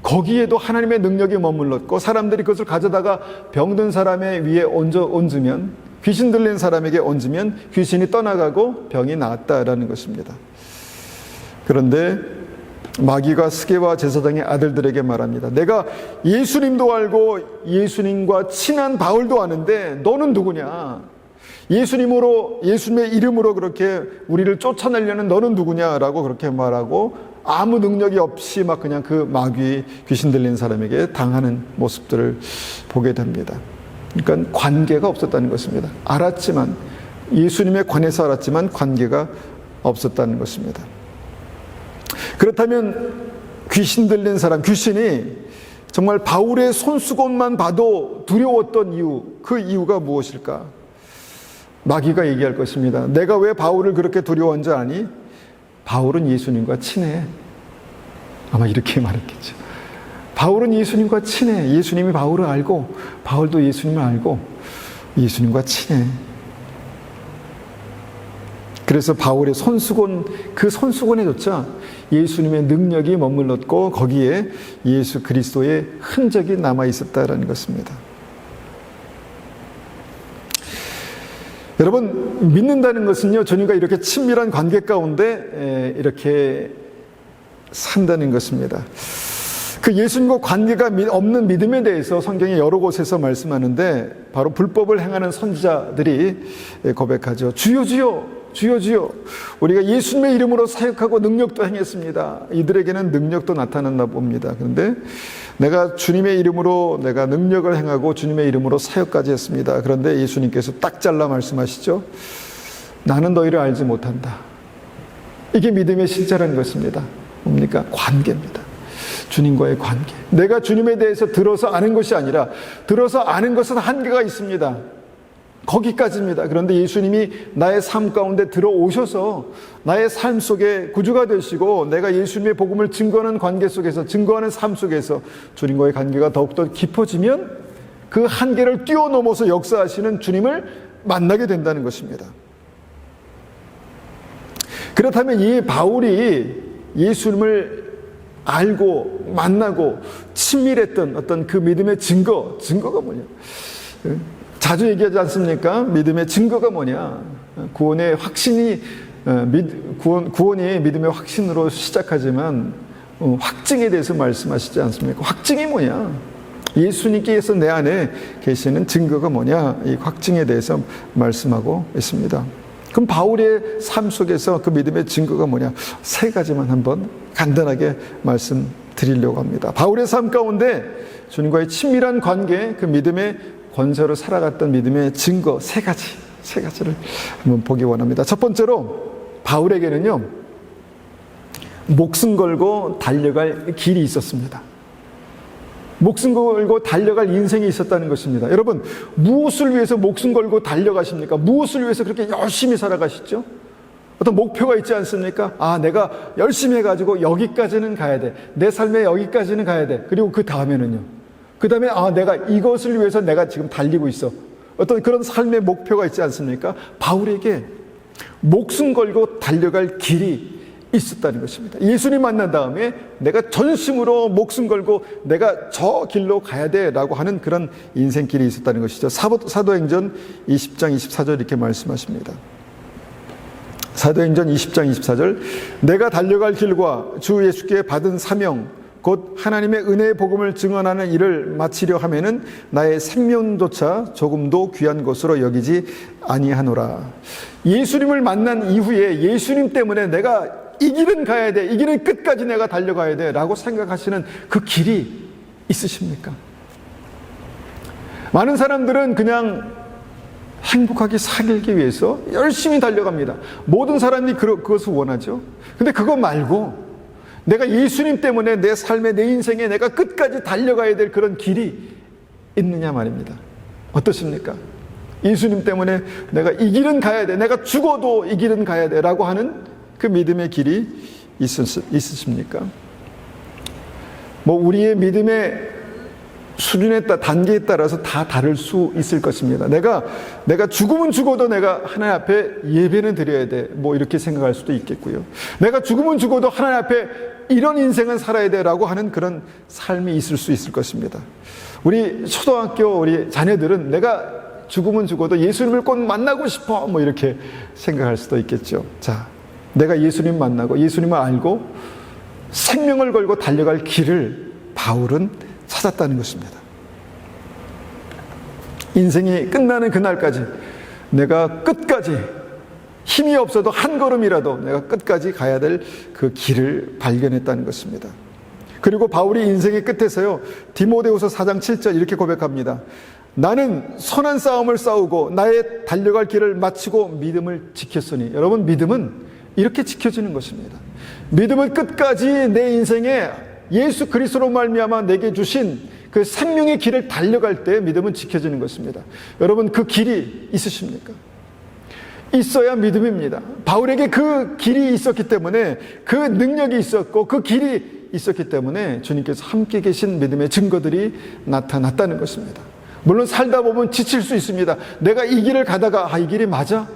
Speaker 1: 거기에도 하나님의 능력이 머물렀고, 사람들이 그것을 가져다가 병든 사람의 위에 얹으면, 귀신 들린 사람에게 얹으면 귀신이 떠나가고 병이 나았다라는 것입니다. 그런데 마귀가 스게와 제사장의 아들들에게 말합니다. 내가 예수님도 알고 예수님과 친한 바울도 아는데 너는 누구냐? 예수님의 이름으로 그렇게 우리를 쫓아내려는 너는 누구냐라고 그렇게 말하고, 아무 능력이 없이 막 그냥 그 마귀, 귀신 들린 사람에게 당하는 모습들을 보게 됩니다. 그러니까 관계가 없었다는 것입니다. 알았지만, 예수님에 관해서 알았지만 관계가 없었다는 것입니다. 그렇다면 귀신 들린 사람, 귀신이 정말 바울의 손수건만 봐도 두려웠던 이유, 그 이유가 무엇일까? 마귀가 얘기할 것입니다. 내가 왜 바울을 그렇게 두려워한 줄 아니? 바울은 예수님과 친해. 아마 이렇게 말했겠죠. 바울은 예수님과 친해. 예수님이 바울을 알고, 바울도 예수님을 알고, 예수님과 친해. 그래서 바울의 손수건, 그 손수건에조차 예수님의 능력이 머물렀고, 거기에 예수 그리스도의 흔적이 남아 있었다라는 것입니다. 여러분, 믿는다는 것은요, 주님과 이렇게 친밀한 관계 가운데 이렇게 산다는 것입니다. 그 예수님과 관계가 없는 믿음에 대해서 성경이 여러 곳에서 말씀하는데 바로 불법을 행하는 선지자들이 고백하죠. 주여 주여 주여 주여 우리가 예수님의 이름으로 사역하고 능력도 행했습니다. 이들에게는 능력도 나타났나 봅니다. 그런데 내가 주님의 이름으로 내가 능력을 행하고 주님의 이름으로 사역까지 했습니다. 그런데 예수님께서 딱 잘라 말씀하시죠. 나는 너희를 알지 못한다. 이게 믿음의 실제라는 것입니다. 뭡니까? 관계입니다. 주님과의 관계. 내가 주님에 대해서 들어서 아는 것이 아니라 들어서 아는 것은 한계가 있습니다. 거기까지입니다. 그런데 예수님이 나의 삶 가운데 들어오셔서 나의 삶 속에 구주가 되시고 내가 예수님의 복음을 증거하는 관계 속에서 증거하는 삶 속에서 주님과의 관계가 더욱더 깊어지면 그 한계를 뛰어넘어서 역사하시는 주님을 만나게 된다는 것입니다. 그렇다면 이 바울이 예수님을 알고 만나고 친밀했던 어떤 그 믿음의 증거가 뭐냐? 자주 얘기하지 않습니까? 믿음의 증거가 뭐냐? 구원의 확신이 구원이 믿음의 확신으로 시작하지만 확증에 대해서 말씀하시지 않습니까? 확증이 뭐냐? 예수님께서 내 안에 계시는 증거가 뭐냐? 이 확증에 대해서 말씀하고 있습니다. 그럼 바울의 삶 속에서 그 믿음의 증거가 뭐냐? 세 가지만 한번 간단하게 말씀드리려고 합니다. 바울의 삶 가운데 주님과의 친밀한 관계, 그 믿음의 권세로 살아갔던 믿음의 증거 세 가지를 한번 보기 원합니다. 첫 번째로 바울에게는요, 목숨 걸고 달려갈 길이 있었습니다. 목숨 걸고 달려갈 인생이 있었다는 것입니다. 여러분, 무엇을 위해서 목숨 걸고 달려가십니까? 무엇을 위해서 그렇게 열심히 살아가시죠? 어떤 목표가 있지 않습니까? 아, 내가 열심히 해가지고 여기까지는 가야 돼. 내 삶에 여기까지는 가야 돼. 그리고 그 다음에는요. 그 다음에 내가 이것을 위해서 내가 지금 달리고 있어. 어떤 그런 삶의 목표가 있지 않습니까? 바울에게 목숨 걸고 달려갈 길이 있었다는 것입니다. 예수님 만난 다음에 내가 전심으로 목숨 걸고 내가 저 길로 가야 돼라고 하는 그런 인생길이 있었다는 것이죠. 사도행전 20장 24절 이렇게 말씀하십니다. 사도행전 20장 24절 내가 달려갈 길과 주 예수께 받은 사명 곧 하나님의 은혜의 복음을 증언하는 일을 마치려 하면은 나의 생명조차 조금도 귀한 것으로 여기지 아니하노라. 예수님을 만난 이후에 예수님 때문에 내가 이 길은 가야 돼, 이 길은 끝까지 내가 달려가야 돼 라고 생각하시는 그 길이 있으십니까? 많은 사람들은 그냥 행복하게 살기 위해서 열심히 달려갑니다. 모든 사람이 그것을 원하죠. 근데 그거 말고 내가 예수님 때문에 내 삶에 내 인생에 내가 끝까지 달려가야 될 그런 길이 있느냐 말입니다. 어떠십니까? 예수님 때문에 내가 이 길은 가야 돼, 내가 죽어도 이 길은 가야 돼 라고 하는 그 믿음의 길이 있으십니까? 우리의 믿음의 수준에 따라 단계에 따라서 다 다를 수 있을 것입니다. 내가 죽으면 죽어도 내가 하나님 앞에 예배는 드려야 돼. 이렇게 생각할 수도 있겠고요. 내가 죽으면 죽어도 하나님 앞에 이런 인생은 살아야 돼라고 하는 그런 삶이 있을 수 있을 것입니다. 우리 초등학교 우리 자녀들은 내가 죽으면 죽어도 예수님을 꼭 만나고 싶어 이렇게 생각할 수도 있겠죠. 자, 내가 예수님 만나고 예수님을 알고 생명을 걸고 달려갈 길을 바울은 찾았다는 것입니다. 인생이 끝나는 그날까지 내가 끝까지 힘이 없어도 한 걸음이라도 내가 끝까지 가야 될 그 길을 발견했다는 것입니다. 그리고 바울이 인생의 끝에서요, 디모데후서 4장 7절 이렇게 고백합니다. 나는 선한 싸움을 싸우고 나의 달려갈 길을 마치고 믿음을 지켰으니. 여러분, 믿음은 이렇게 지켜지는 것입니다. 믿음은 끝까지 내 인생에 예수 그리스도로 말미암아 내게 주신 그 생명의 길을 달려갈 때 믿음은 지켜지는 것입니다. 여러분, 그 길이 있으십니까? 있어야 믿음입니다. 바울에게 그 길이 있었기 때문에, 그 능력이 있었고 그 길이 있었기 때문에 주님께서 함께 계신 믿음의 증거들이 나타났다는 것입니다. 물론 살다 보면 지칠 수 있습니다. 내가 이 길을 가다가 이 길이 맞아?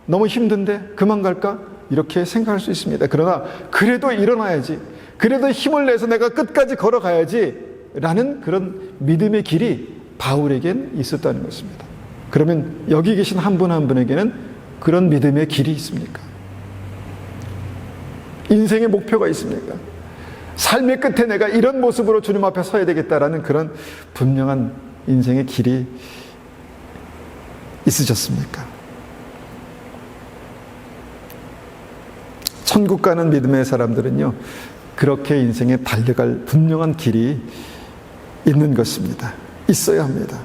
Speaker 1: 너무 힘든데 그만 갈까? 이렇게 생각할 수 있습니다. 그러나 그래도 일어나야지, 그래도 힘을 내서 내가 끝까지 걸어가야지 라는 그런 믿음의 길이 바울에겐 있었다는 것입니다. 그러면 여기 계신 한 분 한 분에게는 그런 믿음의 길이 있습니까? 인생의 목표가 있습니까? 삶의 끝에 내가 이런 모습으로 주님 앞에 서야 되겠다라는 그런 분명한 인생의 길이 있으셨습니까? 천국 가는 믿음의 사람들은요, 그렇게 인생에 달려갈 분명한 길이 있는 것입니다. 있어야 합니다.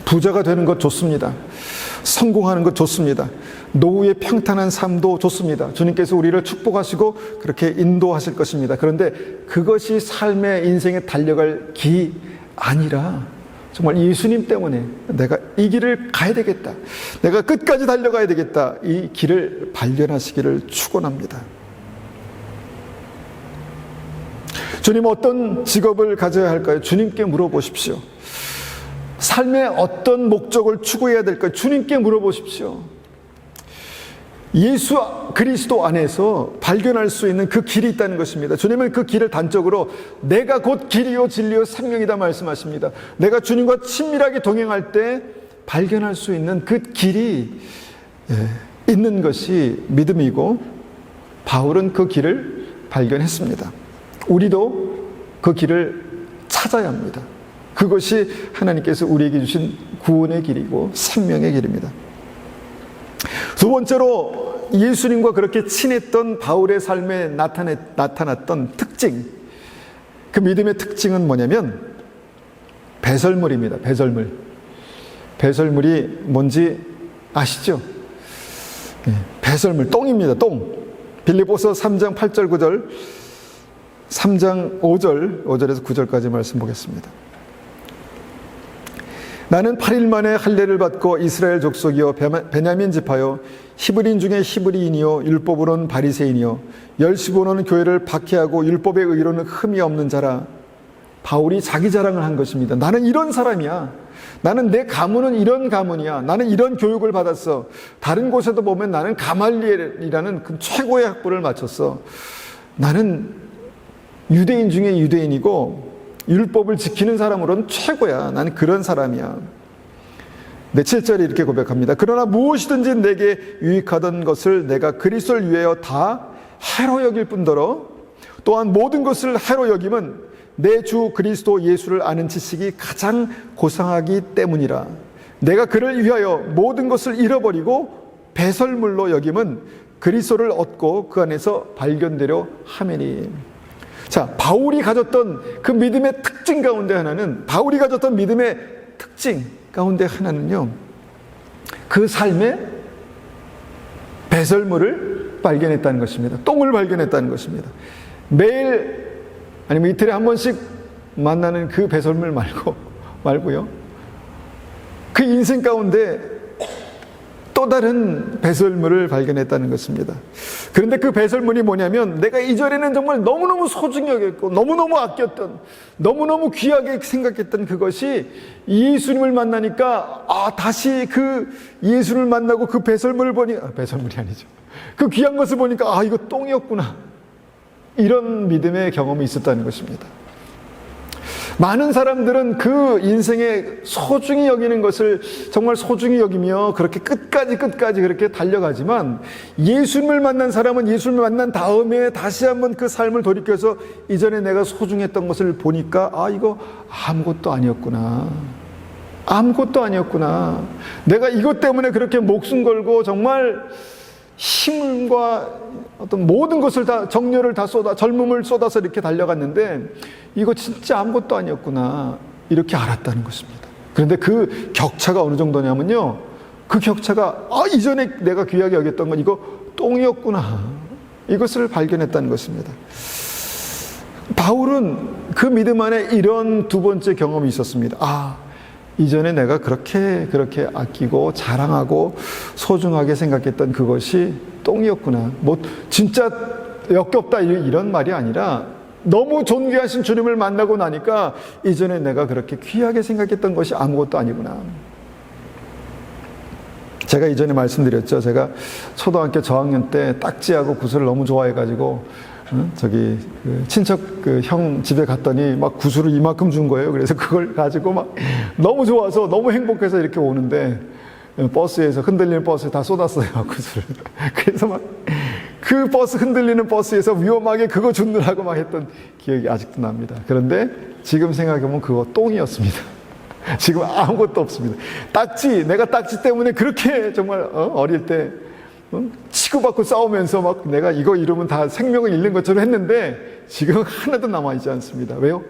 Speaker 1: 부자가 되는 것 좋습니다. 성공하는 것 좋습니다. 노후의 평탄한 삶도 좋습니다. 주님께서 우리를 축복하시고 그렇게 인도하실 것입니다. 그런데 그것이 삶의 인생에 달려갈 길이 아니라 정말 예수님 때문에 내가 이 길을 가야 되겠다, 내가 끝까지 달려가야 되겠다, 이 길을 발견하시기를 축원합니다. 주님, 어떤 직업을 가져야 할까요? 주님께 물어보십시오. 삶의 어떤 목적을 추구해야 될까요? 주님께 물어보십시오. 예수 그리스도 안에서 발견할 수 있는 그 길이 있다는 것입니다. 주님은 그 길을 단적으로 내가 곧 길이요 진리요 생명이다 말씀하십니다. 내가 주님과 친밀하게 동행할 때 발견할 수 있는 그 길이 있는 것이 믿음이고, 바울은 그 길을 발견했습니다. 우리도 그 길을 찾아야 합니다. 그것이 하나님께서 우리에게 주신 구원의 길이고 생명의 길입니다. 두 번째로 예수님과 그렇게 친했던 바울의 삶에 나타났던 특징, 그 믿음의 특징은 뭐냐면 배설물입니다. 배설물. 배설물이 뭔지 아시죠? 배설물, 똥입니다. 똥. 빌립보서 3장 8절 9절, 3장 5절에서 9절까지 말씀 보겠습니다. 나는 8일 만에 할례를 받고 이스라엘 족속이요 베냐민 지파요 히브리인 중에 히브리인이요 율법으로는 바리새인이요 열심으로는 교회를 박해하고 율법의 의로는 흠이 없는 자라. 바울이 자기 자랑을 한 것입니다. 나는 이런 사람이야. 나는 내 가문은 이런 가문이야. 나는 이런 교육을 받았어. 다른 곳에도 보면 나는 가말리엘이라는 그 최고의 학부를 마쳤어. 나는 유대인 중에 유대인이고 율법을 지키는 사람으로는 최고야. 나는 그런 사람이야. 네, 7절에 이렇게 고백합니다. 그러나 무엇이든지 내게 유익하던 것을 내가 그리스도를 위하여 다 해로 여길 뿐더러 또한 모든 것을 해로 여김은 내 주 그리스도 예수를 아는 지식이 가장 고상하기 때문이라. 내가 그를 위하여 모든 것을 잃어버리고 배설물로 여김은 그리스도를 얻고 그 안에서 발견되려 하매니. 자, 바울이 가졌던 그 믿음의 특징 가운데 하나는, 바울이 가졌던 믿음의 특징 가운데 하나는요, 그 삶의 배설물을 발견했다는 것입니다. 똥을 발견했다는 것입니다. 매일 아니면 이틀에 한 번씩 만나는 그 배설물 말고요, 그 인생 가운데 또 다른 배설물을 발견했다는 것입니다. 그런데 그 배설물이 뭐냐면, 내가 이전에는 정말 너무너무 소중히 여겼고 너무너무 아꼈던, 너무너무 귀하게 생각했던 그것이 예수님을 만나니까 다시 그 예수를 만나고 그 배설물을 보니, 배설물이 아니죠, 그 귀한 것을 보니까 이거 똥이었구나, 이런 믿음의 경험이 있었다는 것입니다. 많은 사람들은 그 인생에 소중히 여기는 것을 정말 소중히 여기며 그렇게 끝까지 그렇게 달려가지만, 예수님을 만난 사람은 예수님을 만난 다음에 다시 한번 그 삶을 돌이켜서 이전에 내가 소중했던 것을 보니까 이거 아무것도 아니었구나. 아무것도 아니었구나. 내가 이것 때문에 그렇게 목숨 걸고 정말 힘과 어떤 모든 것을 다, 정열을 다 젊음을 쏟아서 이렇게 달려갔는데 이거 진짜 아무것도 아니었구나, 이렇게 알았다는 것입니다. 그런데 그 격차가 어느 정도냐면요, 그 격차가 이전에 내가 귀하게 여겼던 건 이거 똥이었구나, 이것을 발견했다는 것입니다. 바울은 그 믿음 안에 이런 두 번째 경험이 있었습니다. 이전에 내가 그렇게 아끼고 자랑하고 소중하게 생각했던 그것이 똥이었구나. 진짜 역겹다 이런 말이 아니라, 너무 존귀하신 주님을 만나고 나니까 이전에 내가 그렇게 귀하게 생각했던 것이 아무것도 아니구나. 제가 이전에 말씀드렸죠. 제가 초등학교 저학년 때 딱지하고 구슬을 너무 좋아해가지고 저기 친척 형 집에 갔더니 막 구슬을 이만큼 준 거예요. 그래서 그걸 가지고 막 너무 좋아서 너무 행복해서 이렇게 오는데 버스에서, 흔들리는 버스에 다 쏟았어요, 구슬을. 그래서 막 그 버스 흔들리는 버스에서 위험하게 그거 줍느라고 막 했던 기억이 아직도 납니다. 그런데 지금 생각해보면 그거 똥이었습니다. 지금 아무것도 없습니다. 내가 딱지 때문에 그렇게 정말 어릴 때 치고받고 싸우면서 막 내가 이거 이러면 다 생명을 잃는 것처럼 했는데 지금 하나도 남아있지 않습니다. 왜요?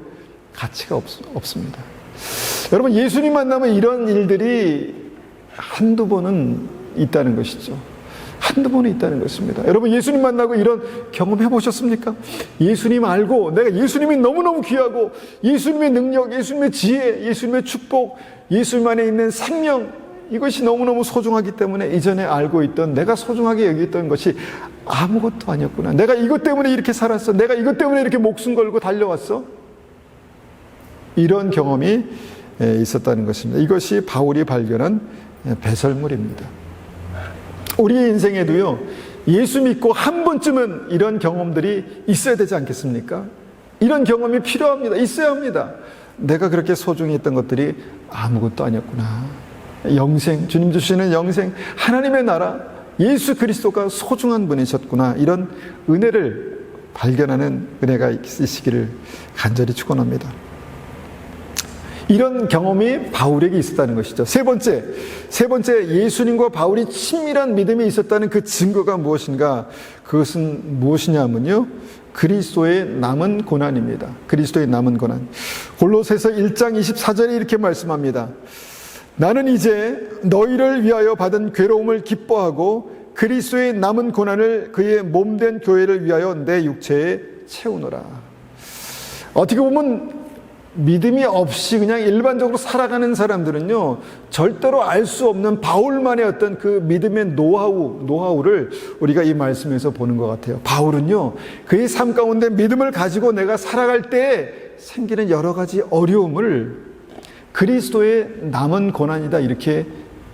Speaker 1: 가치가 없습니다. 여러분, 예수님 만나면 이런 일들이 한두 번은 있다는 것이죠. 한두 번은 있다는 것입니다. 여러분, 예수님 만나고 이런 경험 해보셨습니까? 예수님 알고 내가 예수님이 너무너무 귀하고 예수님의 능력, 예수님의 지혜, 예수님의 축복, 예수님 안에 있는 생명, 이것이 너무너무 소중하기 때문에 이전에 알고 있던, 내가 소중하게 여겼던 것이 아무것도 아니었구나. 내가 이것 때문에 이렇게 살았어. 내가 이것 때문에 이렇게 목숨 걸고 달려왔어. 이런 경험이 있었다는 것입니다. 이것이 바울이 발견한 배설물입니다. 우리의 인생에도요, 예수 믿고 한 번쯤은 이런 경험들이 있어야 되지 않겠습니까? 이런 경험이 필요합니다. 있어야 합니다. 내가 그렇게 소중히 했던 것들이 아무것도 아니었구나. 영생, 주님 주시는 영생, 하나님의 나라, 예수 그리스도가 소중한 분이셨구나. 이런 은혜를 발견하는 은혜가 있으시기를 간절히 축원합니다. 이런 경험이 바울에게 있었다는 것이죠. 세 번째, 예수님과 바울이 친밀한 믿음이 있었다는 그 증거가 무엇인가? 그것은 무엇이냐면요, 그리스도의 남은 고난입니다. 그리스도의 남은 고난. 골로새서 1장 24절에 이렇게 말씀합니다. 나는 이제 너희를 위하여 받은 괴로움을 기뻐하고 그리스도의 남은 고난을 그의 몸된 교회를 위하여 내 육체에 채우노라. 어떻게 보면 믿음이 없이 그냥 일반적으로 살아가는 사람들은요, 절대로 알 수 없는 바울만의 어떤 그 믿음의 노하우를 우리가 이 말씀에서 보는 것 같아요. 바울은요, 그의 삶 가운데 믿음을 가지고 내가 살아갈 때 생기는 여러 가지 어려움을 그리스도의 남은 고난이다, 이렇게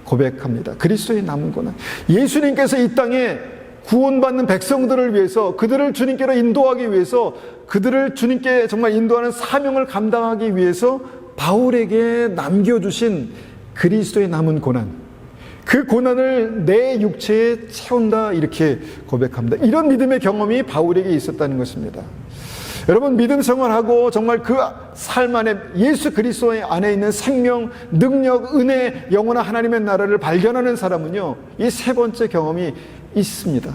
Speaker 1: 고백합니다. 그리스도의 남은 고난. 예수님께서 이 땅에 구원받는 백성들을 위해서, 그들을 주님께로 인도하기 위해서, 그들을 주님께 정말 인도하는 사명을 감당하기 위해서 바울에게 남겨주신 그리스도의 남은 고난, 그 고난을 내 육체에 채운다, 이렇게 고백합니다. 이런 믿음의 경험이 바울에게 있었다는 것입니다. 여러분, 믿음 생활하고 정말 그 삶 안에 예수 그리스도 안에 있는 생명, 능력, 은혜, 영원한 하나님의 나라를 발견하는 사람은요, 이 세 번째 경험이 있습니다.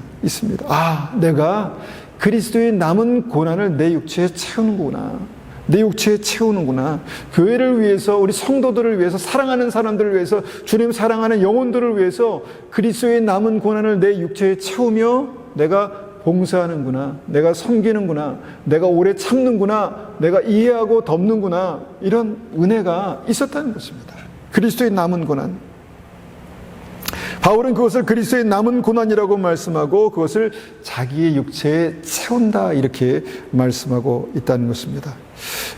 Speaker 1: 아, 내가 그리스도의 남은 고난을 내 육체에 채우는구나. 내 육체에 채우는구나. 교회를 위해서, 우리 성도들을 위해서, 사랑하는 사람들을 위해서, 주님 사랑하는 영혼들을 위해서 그리스도의 남은 고난을 내 육체에 채우며 내가 봉사하는구나, 내가 섬기는구나, 내가 오래 참는구나, 내가 이해하고 덮는구나, 이런 은혜가 있었다는 것입니다. 그리스도의 남은 고난. 바울은 그것을 그리스도의 남은 고난이라고 말씀하고 그것을 자기의 육체에 채운다, 이렇게 말씀하고 있다는 것입니다.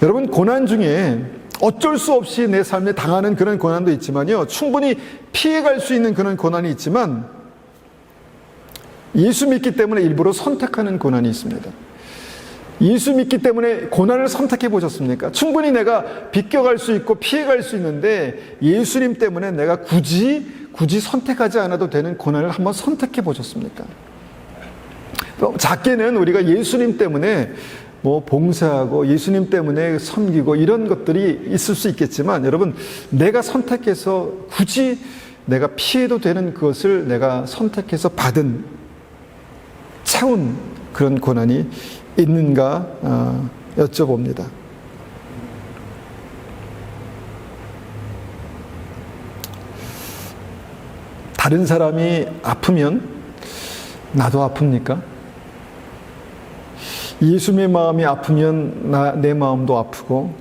Speaker 1: 여러분, 고난 중에 어쩔 수 없이 내 삶에 당하는 그런 고난도 있지만요, 충분히 피해갈 수 있는 그런 고난이 있지만 예수 믿기 때문에 일부러 선택하는 고난이 있습니다. 예수 믿기 때문에 고난을 선택해 보셨습니까? 충분히 내가 비껴갈 수 있고 피해갈 수 있는데 예수님 때문에 내가 굳이 선택하지 않아도 되는 고난을 한번 선택해 보셨습니까? 작게는 우리가 예수님 때문에 뭐 봉사하고 예수님 때문에 섬기고 이런 것들이 있을 수 있겠지만, 여러분, 내가 선택해서 굳이 내가 피해도 되는 그것을 내가 선택해서 채운 그런 고난이 있는가 여쭤봅니다. 다른 사람이 아프면 나도 아픕니까? 예수님의 마음이 아프면 내 마음도 아프고,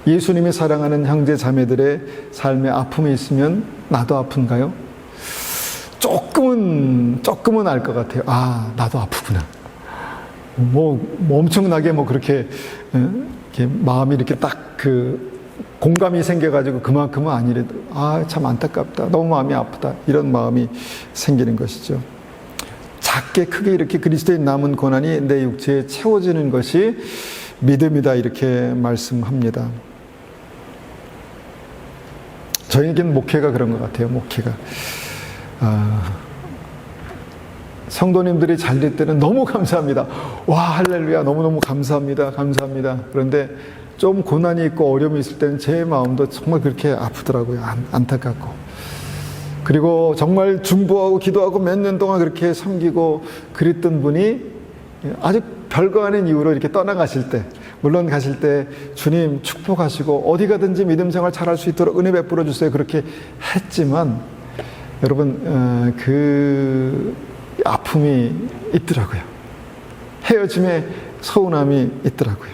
Speaker 1: 예수님이 사랑하는 형제 자매들의 삶에 아픔이 있으면 나도 아픈가요? 조금은 알 것 같아요. 아, 나도 아프구나. 엄청나게 그렇게 마음이 이렇게 딱 공감이 생겨가지고 그만큼은 아니래도, 아, 참 안타깝다, 너무 마음이 아프다, 이런 마음이 생기는 것이죠. 작게 크게 이렇게 그리스도의 남은 고난이 내 육체에 채워지는 것이 믿음이다, 이렇게 말씀합니다. 저에겐 목회가 그런 것 같아요. 목회가 성도님들이 잘 될 때는 너무 감사합니다. 와, 할렐루야, 너무너무 감사합니다. 감사합니다. 그런데 좀 고난이 있고 어려움이 있을 때는 제 마음도 정말 그렇게 아프더라고요. 안타깝고. 그리고 정말 중보하고 기도하고 몇 년 동안 그렇게 섬기고 그랬던 분이 아주 별거 아닌 이유로 이렇게 떠나가실 때, 물론 가실 때 주님 축복하시고 어디 가든지 믿음 생활 잘할 수 있도록 은혜 베풀어 주세요. 그렇게 했지만 여러분, 그 아픔이 있더라고요. 헤어짐의 서운함이 있더라고요.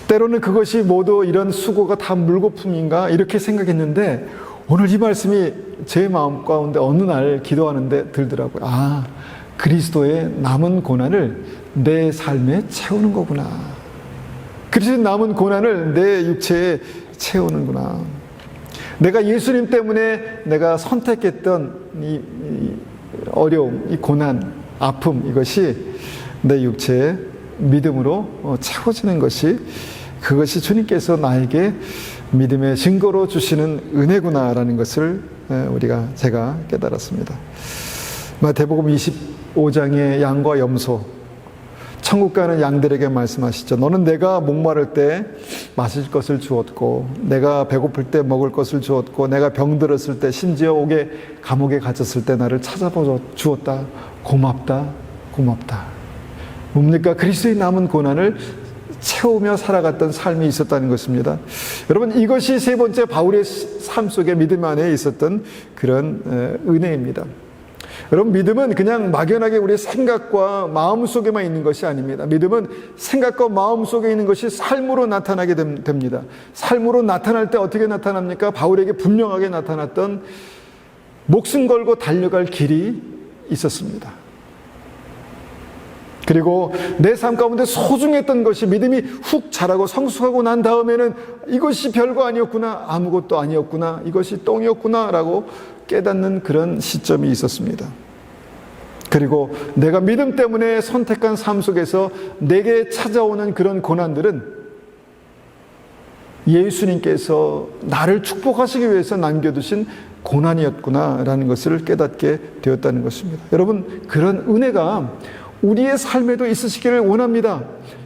Speaker 1: 때로는 그것이 모두 이런 수고가 다 물거품인가 이렇게 생각했는데, 오늘 이 말씀이 제 마음 가운데 어느 날 기도하는데 들더라고요. 아, 그리스도의 남은 고난을 내 삶에 채우는 거구나. 그리스도의 남은 고난을 내 육체에 채우는구나. 내가 예수님 때문에 내가 선택했던 이 어려움, 이 고난, 아픔, 이것이 내 육체에 믿음으로 채워지는 것이, 그것이 주님께서 나에게 믿음의 증거로 주시는 은혜구나라는 것을 제가 깨달았습니다. 마태복음 25장의 양과 염소, 천국 가는 양들에게 말씀하시죠. 너는 내가 목마를 때 마실 것을 주었고, 내가 배고플 때 먹을 것을 주었고, 내가 병들었을 때, 심지어 감옥에 갇혔을 때 나를 찾아보아 주었다. 고맙다, 고맙다. 뭡니까? 그리스도의 남은 고난을 채우며 살아갔던 삶이 있었다는 것입니다. 여러분, 이것이 세 번째 바울의 삶 속에 믿음 안에 있었던 그런 은혜입니다. 여러분, 믿음은 그냥 막연하게 우리의 생각과 마음 속에만 있는 것이 아닙니다. 믿음은 생각과 마음 속에 있는 것이 삶으로 나타나게 됩니다. 삶으로 나타날 때 어떻게 나타납니까? 바울에게 분명하게 나타났던 목숨 걸고 달려갈 길이 있었습니다. 그리고 내 삶 가운데 소중했던 것이 믿음이 훅 자라고 성숙하고 난 다음에는 이것이 별거 아니었구나, 아무것도 아니었구나, 이것이 똥이었구나 라고 깨닫는 그런 시점이 있었습니다. 그리고 내가 믿음 때문에 선택한 삶 속에서 내게 찾아오는 그런 고난들은 예수님께서 나를 축복하시기 위해서 남겨두신 고난이었구나라는 것을 깨닫게 되었다는 것입니다. 여러분, 그런 은혜가 우리의 삶에도 있으시기를 원합니다.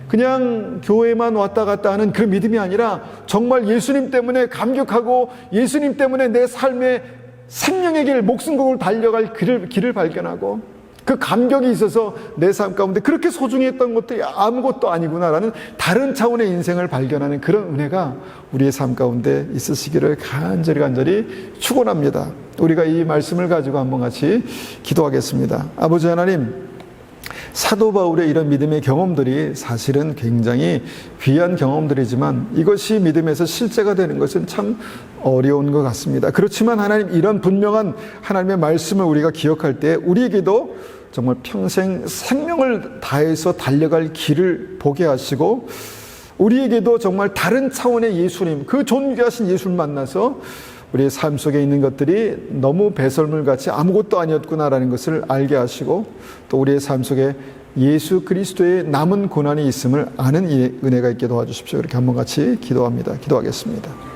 Speaker 1: 그냥 교회만 왔다 갔다 하는 그 믿음이 아니라 정말 예수님 때문에 감격하고 예수님 때문에 내 삶의 생명의 길, 목숨 걸고 달려갈 길을 발견하고 그 감격이 있어서 내 삶 가운데 그렇게 소중했던 것들이 아무것도 아니구나라는 다른 차원의 인생을 발견하는 그런 은혜가 우리의 삶 가운데 있으시기를 간절히 축원합니다. 우리가 이 말씀을 가지고 한번 같이 기도하겠습니다. 아버지 하나님, 사도 바울의 이런 믿음의 경험들이 사실은 굉장히 귀한 경험들이지만 이것이 믿음에서 실제가 되는 것은 참 어려운 것 같습니다. 그렇지만 하나님, 이런 분명한 하나님의 말씀을 우리가 기억할 때 우리에게도 정말 평생 생명을 다해서 달려갈 길을 보게 하시고, 우리에게도 정말 다른 차원의 예수님, 그 존귀하신 예수를 만나서 우리의 삶 속에 있는 것들이 너무 배설물같이 아무것도 아니었구나라는 것을 알게 하시고, 또 우리의 삶 속에 예수 그리스도의 남은 고난이 있음을 아는 이 은혜가 있게 도와주십시오. 이렇게 한번 같이 기도합니다. 기도하겠습니다.